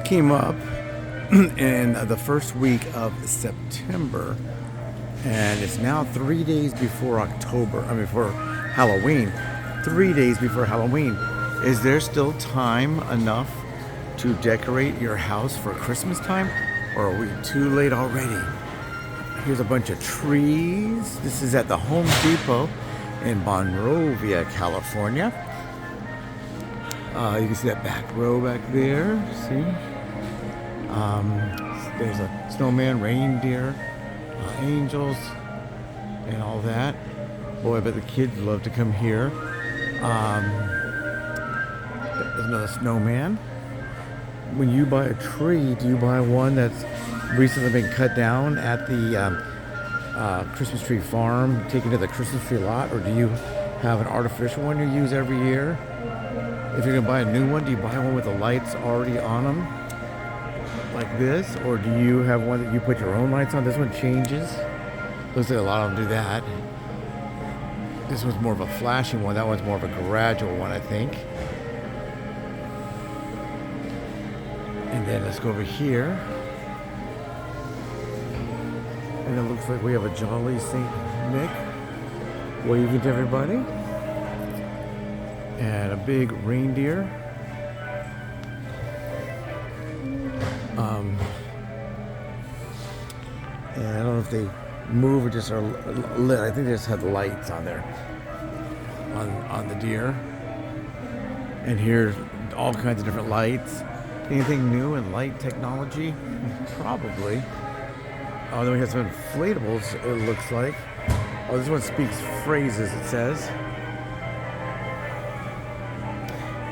came up in the first week of September, and it's now 3 days before before Halloween. 3 days before Halloween. Is there still time enough to decorate your house for Christmas time, or are we too late already? Here's a bunch of trees. This is at the Home Depot in Monrovia, California. You can see that back row back there. See? There's a snowman, reindeer, angels, and all that. Boy, I bet the kids love to come here. There's another snowman. When you buy a tree, do you buy one that's recently been cut down at the Christmas tree farm, taken to the Christmas tree lot, or do you have an artificial one you use every year? If you're gonna buy a new one, do you buy one with the lights already on them, like this, or do you have one that you put your own lights on? This one changes. Looks like a lot of them do that. This one's more of a flashing one. That one's more of a gradual one, I think. And then let's go over here. And it looks like we have a jolly St. Nick waving to everybody. And a big reindeer. And I don't know if they move or just are lit. I think they just have lights on there on the deer. And here's all kinds of different lights. Anything new in light technology? Probably. Oh, then we have some inflatables, it looks like. Oh, this one speaks phrases, it says.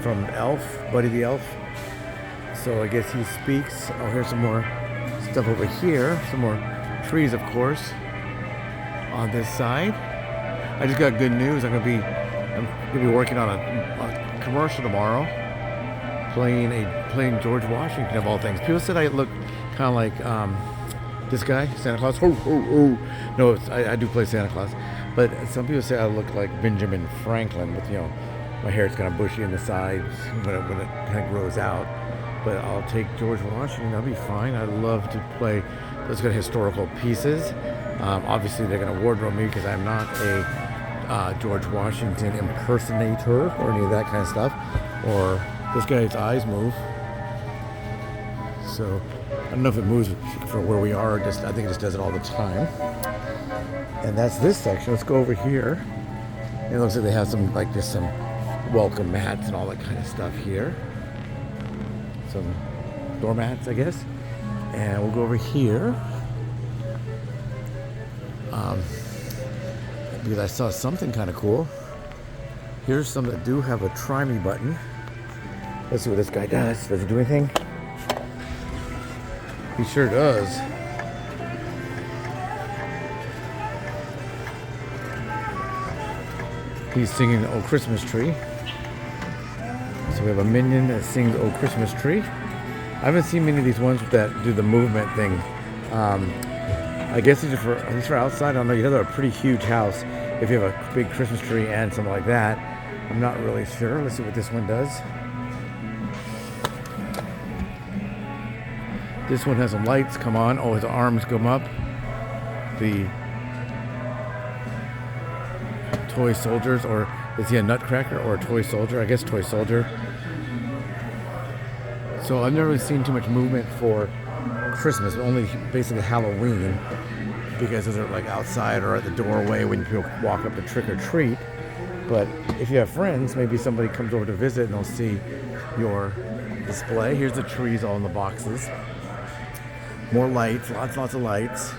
From Elf, Buddy the Elf. So I guess he speaks. Oh, here's some more stuff over here. Some more trees, of course, on this side. I just got good news. I'm gonna be working on a commercial tomorrow, playing George Washington of all things. People said I look kind of like this guy, Santa Claus. No, I do play Santa Claus, but some people say I look like Benjamin Franklin with, my hair's kind of bushy in the sides when it kind of grows out. But I'll take George Washington. That'll be fine. I'd love to play those kind of historical pieces. Obviously, they're going to wardrobe me because I'm not a George Washington impersonator or any of that kind of stuff. Or this guy's eyes move. So I don't know if it moves for where we are. I think it just does it all the time. And that's this section. Let's go over here. It looks like they have some welcome mats and all that kind of stuff here. Some doormats, I guess. And we'll go over here. Because I saw something kind of cool. Here's some that do have a try me button. Let's see what this guy does. Does he do anything? He sure does. He's singing "Oh Christmas Tree." So we have a minion that sings "Oh Christmas Tree." I haven't seen many of these ones that do the movement thing. I guess these are at least for outside. I don't know. You have a pretty huge house if you have a big Christmas tree and something like that. I'm not really sure. Let's see what this one does. This one has some lights come on. Oh, his arms come up. The toy soldiers, or is he a nutcracker or a toy soldier? I guess toy soldier. So I've never really seen too much movement for Christmas, only basically Halloween, because those are like outside or at the doorway when people walk up to trick or treat. But if you have friends, maybe somebody comes over to visit and they'll see your display. Here's the trees all in the boxes. More lights, lots of lights.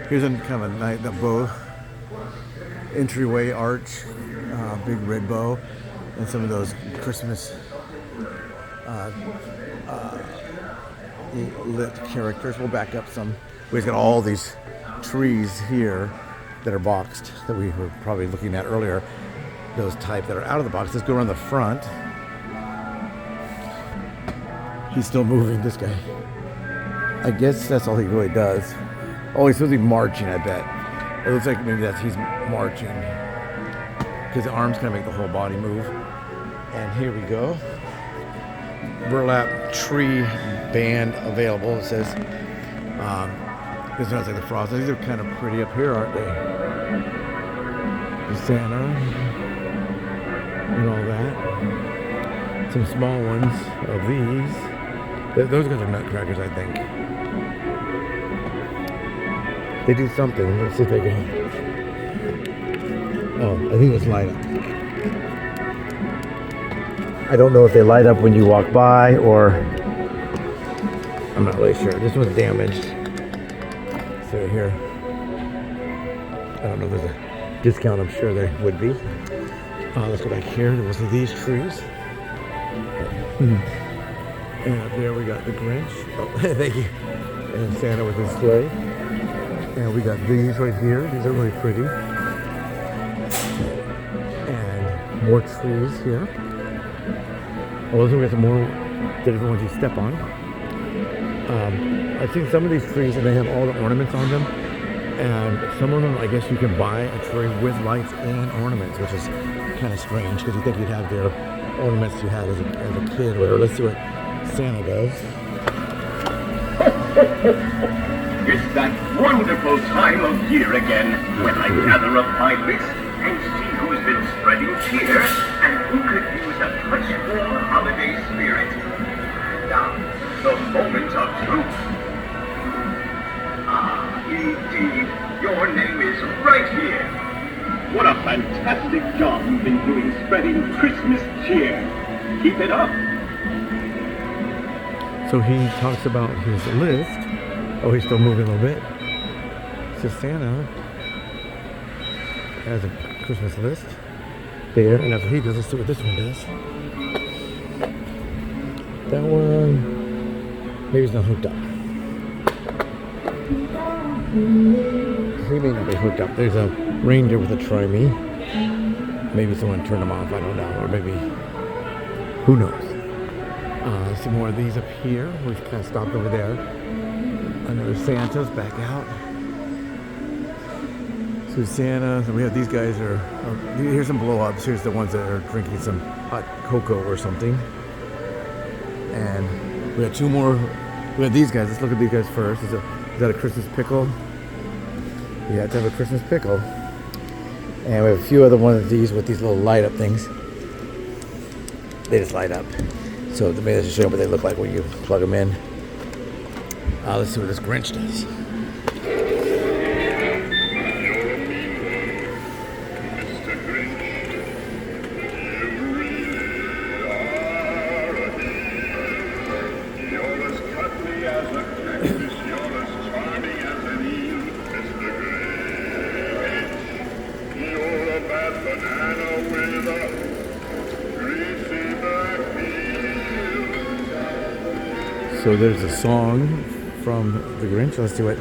Here's a kind of a bow, entryway arch, big red bow, and some of those Christmas lit characters. We'll back up some. We've got all these trees here that are boxed that we were probably looking at earlier. Those type that are out of the box. Let's go around the front. He's still moving, this guy. I guess that's all he really does. Oh, he's supposed to be marching, I bet. It looks like maybe he's marching, because the arms kind of make the whole body move. And here we go. Burlap tree band available. It says, this one's like the frost. These are kind of pretty up here, aren't they? The Santa and all that. Some small ones of these. Those guys are nutcrackers, I think. They do something. Let's see if they can. Oh, I think it's light up. I don't know if they light up when you walk by or I'm not really sure. This one's damaged. So here, I don't know if there's a discount. I'm sure there would be. Let's go back here. There was these trees. And up there we got the Grinch. Oh, thank you. And Santa with his sleigh. And we got these right here. These are really pretty. And more trees here. Oh, we got some more different ones you step on. I've seen some of these trees and they have all the ornaments on them. And some of them, I guess you can buy a tree with lights and ornaments, which is kind of strange because you think you'd have their ornaments you had as a kid or whatever. Let's see what Santa does. It's that wonderful time of year again when I gather up my list and see who's been spreading cheer and who could use a touch more holiday spirit. Now, the moment of truth. Ah, indeed, your name is right here. What a fantastic job you've been doing spreading Christmas cheer. Keep it up. So he talks about his list. Oh, he's still moving a little bit. So Santa has a Christmas list there, and that's what he does. Let's see what this one does. That one, maybe it's not hooked up. He may not be hooked up. There's a reindeer with a try-me. Maybe someone turned them off, I don't know. Or maybe, who knows? Some more of these up here. We've kind of stopped over there. Another Santa's back out. So Santa, and we have these guys here's some blow-ups. Here's the ones that are drinking some hot cocoa or something. And we got two more. We got these guys. Let's look at these guys first. Is that a Christmas pickle? You have to have a Christmas pickle. And we have a few other ones of these with these little light up things. They just light up. So maybe I should show you what they look like when you plug them in. Let's see what this Grinch does. So there's a song from the Grinch. Let's do it.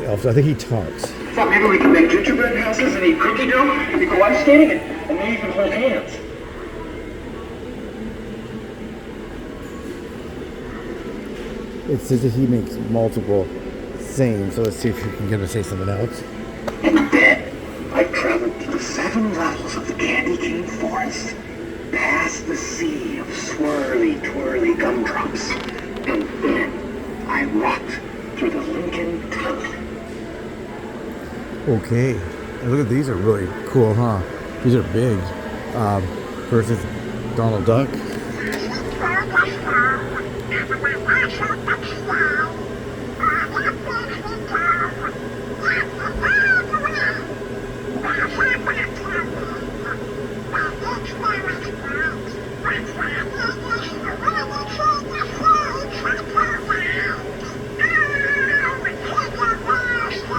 I think he talks. Thought maybe we could make gingerbread houses and eat cookie dough and go ice skating and maybe even hold hands. It says that he makes multiple sayings. So let's see if you can get him to say something else. And then I traveled to the 7 levels of the candy cane forest, past the sea of swirly, twirly gumdrops, and then I walked through the Lincoln Tunnel. Okay. And look at these, are really cool, huh? These are big. First is Donald Duck.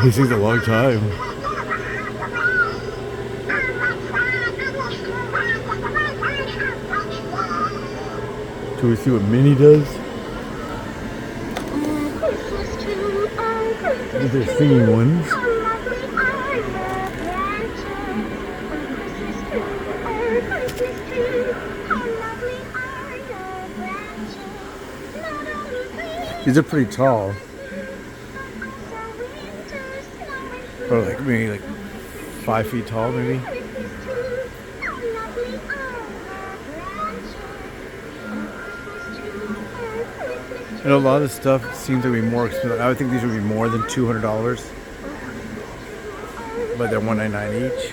He sings a long time. Can we see what Minnie does? These are singing ones. These are pretty tall. Or like maybe like 5 feet tall, maybe. And a lot of stuff seems to be more expensive. I would think these would be more than $200, but they're $199 each.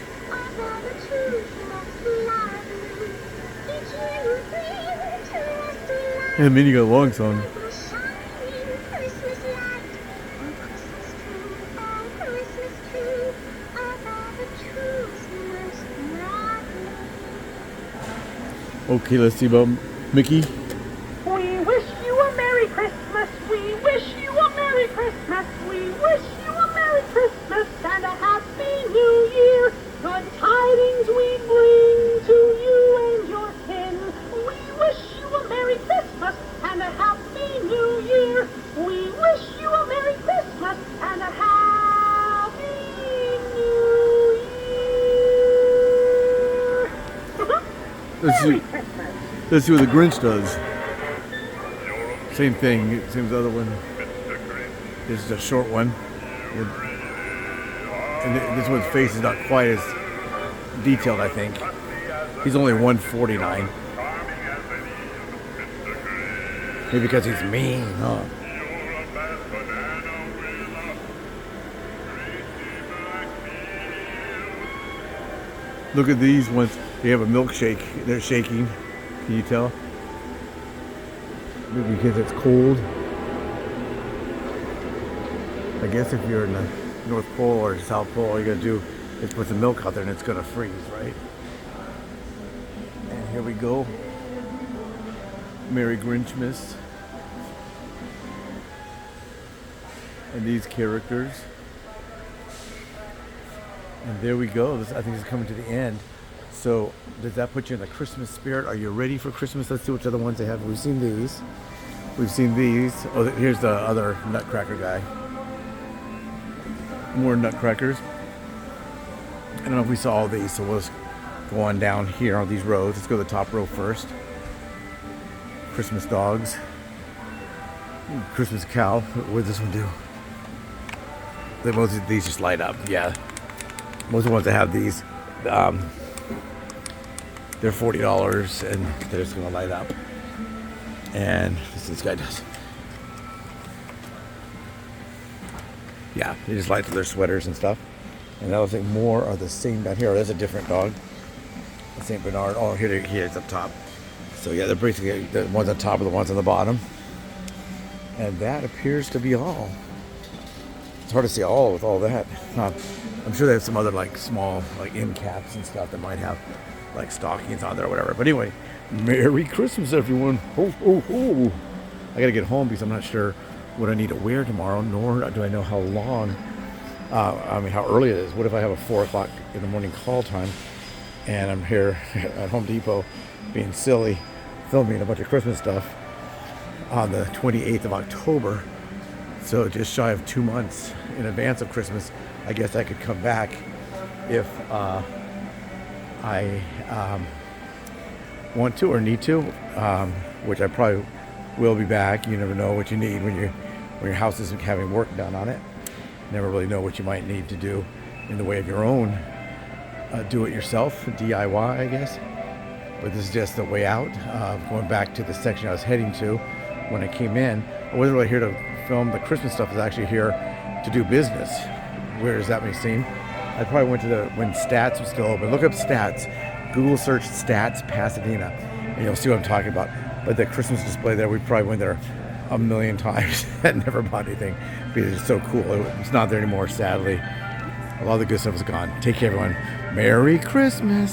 And then you got a long song. Okay, let's see about Mickey. We wish you a Merry Christmas. We wish you a Merry Christmas. We wish you a Merry Christmas and a Happy New Year. Good tidings we bring to you and your kin. We wish you a Merry Christmas and a Happy New Year. We wish you a Merry Christmas and a Happy New Year. Merry Christmas. Let's see what the Grinch does. Same thing, same as the other one. This is a short one. And this one's face is not quite as detailed, I think. He's only $149. Maybe because he's mean, huh? Look at these ones. They have a milkshake. They're shaking. Can you tell? Maybe because it's cold. I guess if you're in the North Pole or South Pole, all you gotta do is put some milk out there and it's gonna freeze, right? And here we go. Merry Grinchmas. And these characters. And there we go. I think it's coming to the end. So does that put you in the Christmas spirit? Are you ready for Christmas? Let's see which other ones they have. We've seen these. We've seen these. Oh, here's the other Nutcracker guy. More Nutcrackers. I don't know if we saw all these, so we'll just go on down here on these rows. Let's go to the top row first. Christmas dogs. Christmas cow. What does this one do? Most of these just light up. Yeah. Most of the ones that have these, they're $40 and they're just gonna light up. And this guy does. Yeah, they just light up their sweaters and stuff. And I think more are the same down here. There's a different dog. The St. Bernard. Oh, here it's up top. So yeah, they're basically the ones on top are the ones on the bottom. And that appears to be all. It's hard to see all with all that. I'm sure they have some other like small like end caps and stuff that might have like stockings on there or whatever. But anyway, Merry Christmas, everyone. Ho, ho, ho. I gotta get home because I'm not sure what I need to wear tomorrow, nor do I know how long, how early it is. What if I have a 4 o'clock in the morning call time and I'm here at Home Depot being silly, filming a bunch of Christmas stuff on the 28th of October. So just shy of 2 months in advance of Christmas. I guess I could come back if I want to or need to, which I probably will be back. You never know what you need when your house isn't having work done on it. Never really know what you might need to do in the way of your own do-it-yourself, DIY, I guess. But this is just the way out. Going back to the section I was heading to when I came in. I wasn't really here to film the Christmas stuff. I was actually here to do business. Where does that may seem? I probably went to when Stats was still open. Look up Stats. Google search Stats Pasadena, and you'll see what I'm talking about. But the Christmas display there, we probably went there a million times and never bought anything because it's so cool. It's not there anymore, sadly. A lot of the good stuff is gone. Take care, everyone. Merry Christmas.